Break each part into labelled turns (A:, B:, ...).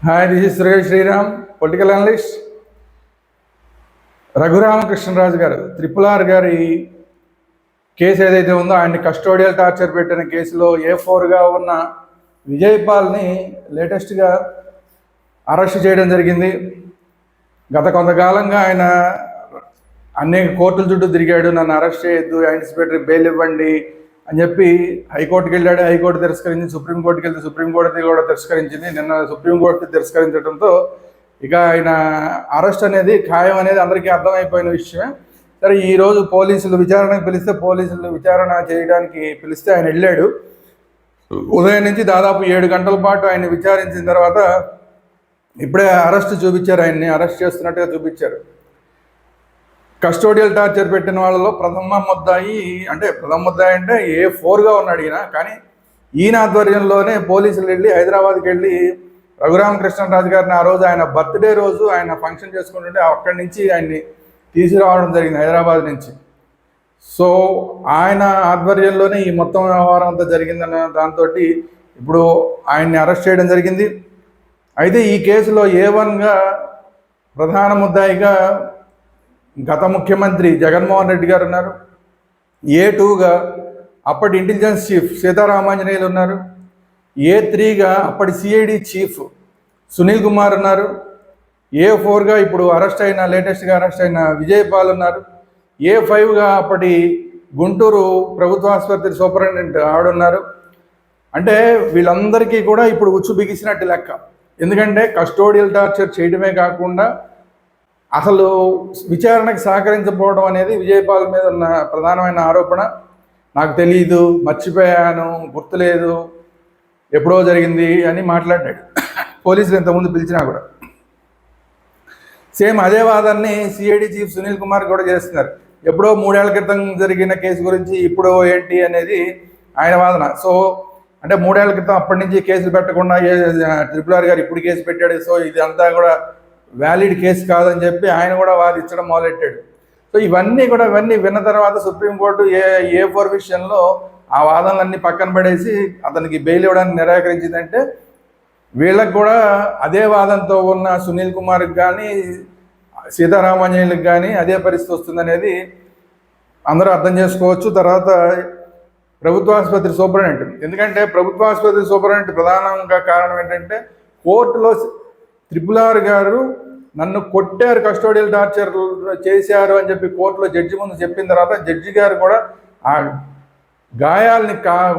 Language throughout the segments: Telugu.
A: Hi, this is Suresh Sriram, political analyst. Raghuramakrishnaraju గారు RRR గారి కేసు ఏదైతే ఉందో ఆయన్ని కస్టోడియల్ టార్చర్ పెట్టిన కేసులో A4గా ఉన్న విజయపాల్ని లేటెస్ట్గా అరెస్ట్ చేయడం జరిగింది. గత కొంతకాలంగా ఆయన అనేక కోర్టుల చుట్టూ తిరిగాడు. నన్ను అరెస్ట్ చేయొద్దు, యాంటిసిపేటరీ బెయిల్ ఇవ్వండి అని చెప్పి హైకోర్టుకి వెళ్ళాడు. హైకోర్టు తిరస్కరించింది. సుప్రీంకోర్టుకి వెళ్తే సుప్రీంకోర్టు కూడా తిరస్కరించింది. నిన్న సుప్రీంకోర్టు తిరస్కరించడంతో ఇక ఆయన అరెస్ట్ అనేది ఖాయం అనేది అందరికీ అర్థమైపోయిన విషయమే. సరే, ఈరోజు పోలీసులు విచారణకు పిలిస్తే పోలీసులు విచారణ చేయడానికి పిలిస్తే ఆయన వెళ్ళాడు. ఉదయం నుంచి దాదాపు 7 గంటల పాటు ఆయన విచారించిన తర్వాత ఇప్పుడే అరెస్ట్ చూపించారు. ఆయన్ని అరెస్ట్ చేస్తున్నట్టుగా చూపించారు. కస్టోడియల్ టార్చర్ పెట్టిన వాళ్ళలో ప్రథమ ముద్దాయి అంటే A4గా ఉన్నాడు ఈయన. కానీ ఈయన ఆధ్వర్యంలోనే పోలీసులు వెళ్ళి హైదరాబాద్కి వెళ్ళి రఘురామకృష్ణరాజు గారిని ఆ రోజు ఆయన బర్త్డే రోజు ఆయన ఫంక్షన్ చేసుకుంటుంటే అక్కడి నుంచి ఆయన్ని తీసుకురావడం జరిగింది, హైదరాబాద్ నుంచి. సో ఆయన ఆధ్వర్యంలోనే ఈ మొత్తం వ్యవహారం అంతా జరిగిందన్న దాంతో ఇప్పుడు ఆయన్ని అరెస్ట్ చేయడం జరిగింది. అయితే ఈ కేసులో A1గా ప్రధాన ముద్దాయిగా గత ముఖ్యమంత్రి జగన్మోహన్ రెడ్డి గారు ఉన్నారు. A2గా అప్పటి ఇంటెలిజెన్స్ చీఫ్ సీతారామాంజనేయులు ఉన్నారు. A3గా అప్పటి CID చీఫ్ సునీల్ కుమార్ ఉన్నారు. A4గా ఇప్పుడు లేటెస్ట్గా అరెస్ట్ అయిన విజయపాల్ ఉన్నారు. A5గా అప్పటి గుంటూరు ప్రభుత్వ ఆసుపత్రి సూపరింటెండెంట్ ఆవిడున్నారు. అంటే వీళ్ళందరికీ కూడా ఇప్పుడు ఉచ్చు బిగిసినట్టు లెక్క. ఎందుకంటే కస్టోడియల్ టార్చర్ చేయడమే కాకుండా అసలు విచారణకు సహకరించకపోవడం అనేది విజయపాల్ మీద ఉన్న ప్రధానమైన ఆరోపణ. నాకు తెలియదు, మర్చిపోయాను, గుర్తులేదు, ఎప్పుడో జరిగింది అని మాట్లాడాడు. పోలీసులు ఇంతకుముందు పిలిచినా కూడా సేమ్ అదే వాదాన్ని CID చీఫ్ సునీల్ కుమార్ కూడా చేస్తున్నారు. ఎప్పుడో 3 ఏళ్ల క్రితం జరిగిన కేసు గురించి ఇప్పుడు ఏంటి అనేది ఆయన వాదన. సో అంటే 3 ఏళ్ల క్రితం అప్పటి నుంచి కేసులు పెట్టకుండా RRR గారు ఇప్పుడు కేసు పెట్టాడు. సో ఇది అంతా కూడా వ్యాలిడ్ కేసు కాదని చెప్పి ఆయన కూడా వాదించడం మొదలెట్టాడు. సో ఇవన్నీ విన్న తర్వాత సుప్రీంకోర్టు A4 విషయంలో ఆ వాదనలన్నీ పక్కన పడేసి అతనికి బెయిల్ ఇవ్వడానికి నిరాకరించిందంటే వీళ్ళకి కూడా అదే వాదనతో ఉన్న సునీల్ కుమార్కి కానీ సీతారామాంజనేయులకు కానీ అదే పరిస్థితి వస్తుందనేది అందరూ అర్థం చేసుకోవచ్చు. తర్వాత ప్రభుత్వ ఆసుపత్రి సూపరింటెండెంట్, ఎందుకంటే ప్రభుత్వ ఆసుపత్రి సూపరింటెండెంట్ ప్రధానంగా కారణం ఏంటంటే కోర్టులో RRR గారు నన్ను కొట్టారు, కస్టోడియల్ టార్చర్ చేశారు అని చెప్పి కోర్టులో జడ్జి ముందు చెప్పిన తర్వాత జడ్జి గారు కూడా ఆ గాయాలని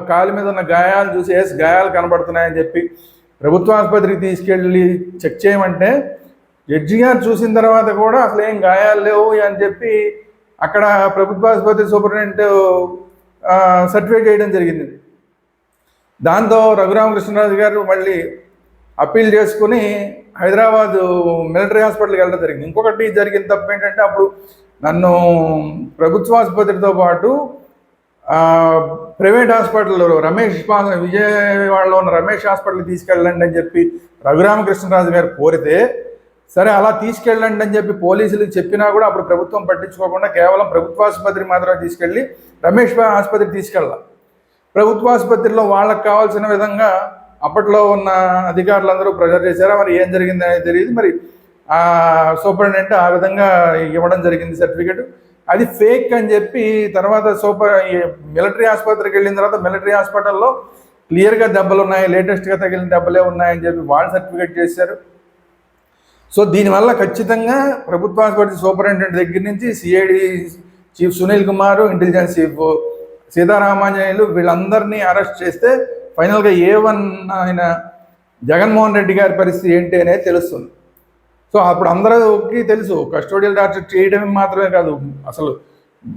A: కాలు మీద ఉన్న గాయాలు చూసి గాయాలు కనబడుతున్నాయని చెప్పి ప్రభుత్వ ఆసుపత్రికి తీసుకెళ్ళి చెక్ చేయమంటే జడ్జి గారు చూసిన తర్వాత కూడా అసలు ఏం గాయాలు లేవు అని చెప్పి అక్కడ ప్రభుత్వ ఆసుపత్రి సూపరింటెండెంట్ సర్టిఫై చేయడం జరిగింది. దాంతో రఘురామకృష్ణరాజు గారు మళ్ళీ అప్పీల్ చేసుకుని హైదరాబాద్ మిలిటరీ హాస్పిటల్కి వెళ్ళడం జరిగింది. ఇంకొకటి జరిగిన తప్పు ఏంటంటే అప్పుడు నన్ను ప్రభుత్వ ఆసుపత్రితో పాటు ప్రైవేట్ హాస్పిటల్ విజయవాడలో ఉన్న రమేష్ హాస్పిటల్కి తీసుకెళ్ళండి అని చెప్పి రఘురామకృష్ణరాజు గారు కోరితే సరే అలా తీసుకెళ్ళండి అని చెప్పి పోలీసులకు చెప్పినా కూడా అప్పుడు ప్రభుత్వం పట్టించుకోకుండా కేవలం ప్రభుత్వ ఆసుపత్రి మాత్రమే తీసుకెళ్ళి రమేష్ ఆసుపత్రికి తీసుకెళ్ళాలి. ప్రభుత్వ ఆసుపత్రిలో వాళ్ళకి కావాల్సిన విధంగా అప్పట్లో ఉన్న అధికారులందరూ ప్రెజర్ చేశారా, మరి ఏం జరిగింది అనేది తెలియదు. మరి ఆ సూపరింటెండెంట్ ఆ విధంగా ఇవ్వడం జరిగింది సర్టిఫికెట్. అది ఫేక్ అని చెప్పి తర్వాత మిలిటరీ ఆసుపత్రికి వెళ్ళిన తర్వాత మిలిటరీ హాస్పిటల్లో క్లియర్గా దెబ్బలు ఉన్నాయి, లేటెస్ట్గా తగిలిన దెబ్బలే ఉన్నాయని చెప్పి వాళ్ళు సర్టిఫికెట్ చేశారు. సో దీనివల్ల ఖచ్చితంగా ప్రభుత్వ ఆసుపత్రి సూపరింటెండెంట్ దగ్గర నుంచి CID chief Sunil Kumar, intelligence chief Seetharamanjaneyulu వీళ్ళందరినీ అరెస్ట్ చేస్తే ఫైనల్గా A1 ఆయన జగన్మోహన్ రెడ్డి గారి పరిస్థితి ఏంటి అనేది తెలుస్తుంది. సో అప్పుడు అందరికీ తెలుసు కస్టోడియల్ టార్చర్ చేయడం మాత్రమే కాదు, అసలు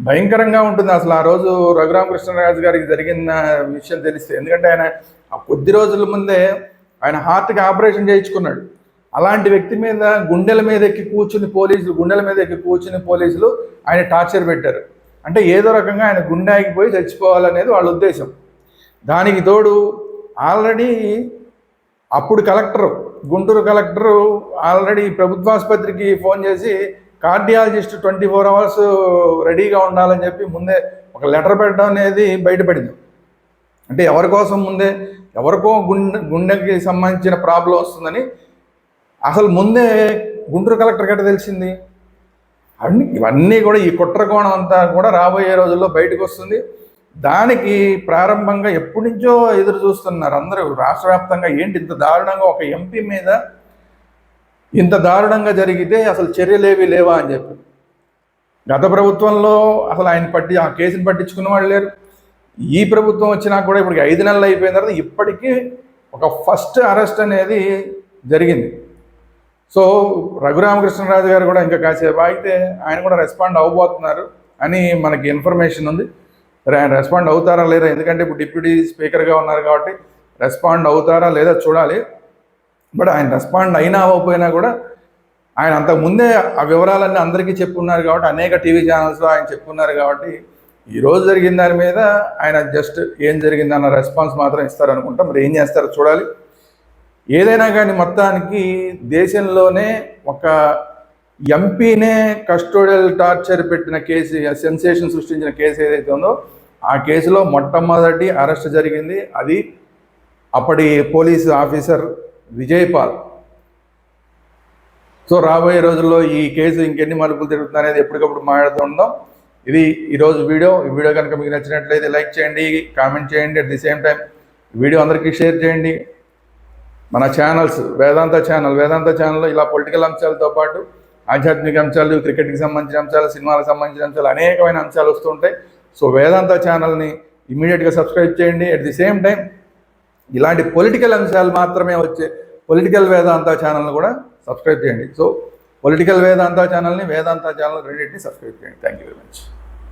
A: భయంకరంగా ఉంటుంది. అసలు ఆ రోజు రఘురామకృష్ణరాజు గారికి జరిగిన విషయం తెలిస్తే, ఎందుకంటే ఆయన ఆ కొద్ది రోజుల ముందే ఆయన హార్ట్కి ఆపరేషన్ చేయించుకున్నాడు. అలాంటి వ్యక్తి మీద గుండెల మీద ఎక్కి కూర్చుని పోలీసులు ఆయన టార్చర్ పెట్టారు. అంటే ఏదో రకంగా ఆయన గుండె ఆగిపోయి చచ్చిపోవాలనేది వాళ్ళ ఉద్దేశం. దానికి తోడు ఆల్రెడీ అప్పుడు గుంటూరు కలెక్టరు ఆల్రెడీ ప్రభుత్వ ఆసుపత్రికి ఫోన్ చేసి కార్డియాలజిస్ట్ 24 hours రెడీగా ఉండాలని చెప్పి ముందే ఒక లెటర్ పెట్టడం అనేది బయటపడింది. అంటే ఎవరికోసం ముందే ఎవరికో గుండెకి సంబంధించిన ప్రాబ్లం వస్తుందని అసలు ముందే గుంటూరు కలెక్టర్ గట్ట తెలిసింది? ఇవన్నీ కూడా ఈ కుట్రకోణం అంతా కూడా రాబోయే రోజుల్లో బయటకు వస్తుంది. దానికి ప్రారంభంగా ఎప్పటి నుంచో ఎదురు చూస్తున్నారు అందరూ రాష్ట్ర వ్యాప్తంగా. ఏంటి ఇంత దారుణంగా ఒక ఎంపీ మీద ఇంత దారుణంగా జరిగితే అసలు చర్యలేవి లేవా అని చెప్పి. గత ప్రభుత్వంలో అసలు ఆ కేసుని పట్టించుకున్న వాళ్ళు లేరు. ఈ ప్రభుత్వం వచ్చినా కూడా ఇప్పటికి 5 నెలలు అయిపోయిన తర్వాత ఇప్పటికీ ఒక ఫస్ట్ అరెస్ట్ అనేది జరిగింది. సో రఘురామకృష్ణరాజు గారు కూడా ఇంకా కాసేపు ఆగితే ఆయన కూడా రెస్పాండ్ అవ్వబోతున్నారు అని మనకి ఇన్ఫర్మేషన్ ఉంది. సరే, ఆయన రెస్పాండ్ అవుతారా లేదా, ఎందుకంటే ఇప్పుడు డిప్యూటీ స్పీకర్గా ఉన్నారు కాబట్టి రెస్పాండ్ అవుతారా లేదా చూడాలి. బట్ ఆయన రెస్పాండ్ అయినా అవ్వకపోయినా కూడా ఆయన అంతకుముందే ఆ వివరాలన్నీ అందరికీ చెప్పున్నారు కాబట్టి, అనేక టీవీ ఛానల్స్లో ఆయన చెప్పున్నారు కాబట్టి, ఈరోజు జరిగిన దాని మీద ఆయన జస్ట్ ఏం జరిగిందన్న రెస్పాన్స్ మాత్రం ఇస్తారనుకుంటా. మరి ఏం చేస్తారో చూడాలి. ఏదైనా కానీ మొత్తానికి దేశంలోనే ఒక ఎంపీనే కస్టోడియల్ టార్చర్ పెట్టిన కేసు, సెన్సేషన్ సృష్టించిన కేసు ఏదైతే ఉందో ఆ కేసులో మొట్టమొదటి అరెస్ట్ జరిగింది. అది అప్పటి పోలీసు ఆఫీసర్ విజయపాల్. సో రాబోయే రోజుల్లో ఈ కేసు ఇంకెన్ని మలుపులు తిరుగుతుంది అనేది ఎప్పటికప్పుడు మాట్లాడుతూ ఉందాం. ఇది ఈరోజు వీడియో. ఈ వీడియో కనుక మీకు నచ్చినట్లయితే లైక్ చేయండి, కామెంట్ చేయండి. At the same time video అందరికీ షేర్ చేయండి. మన ఛానల్స్ వేదాంత ఛానల్లో ఇలా పొలిటికల్ అంశాలతో పాటు ఆధ్యాత్మిక అంశాలు, క్రికెట్కి సంబంధించిన అంశాలు, సినిమాలకు సంబంధించిన అంశాలు, అనేకమైన అంశాలు వస్తుంటాయి. సో వేదాంత ఛానల్ని ఇమీడియట్గా సబ్స్క్రైబ్ చేయండి. అట్ ది సేమ్ టైం ఇలాంటి పొలిటికల్ అంశాలు మాత్రమే వచ్చే పొలిటికల్ వేదాంత ఛానల్ని కూడా సబ్స్క్రైబ్ చేయండి. సో పొలిటికల్ వేదాంత ఛానల్ని, వేదాంత ఛానల్ రెండింటిని సబ్స్క్రైబ్ చేయండి. Thank you very much.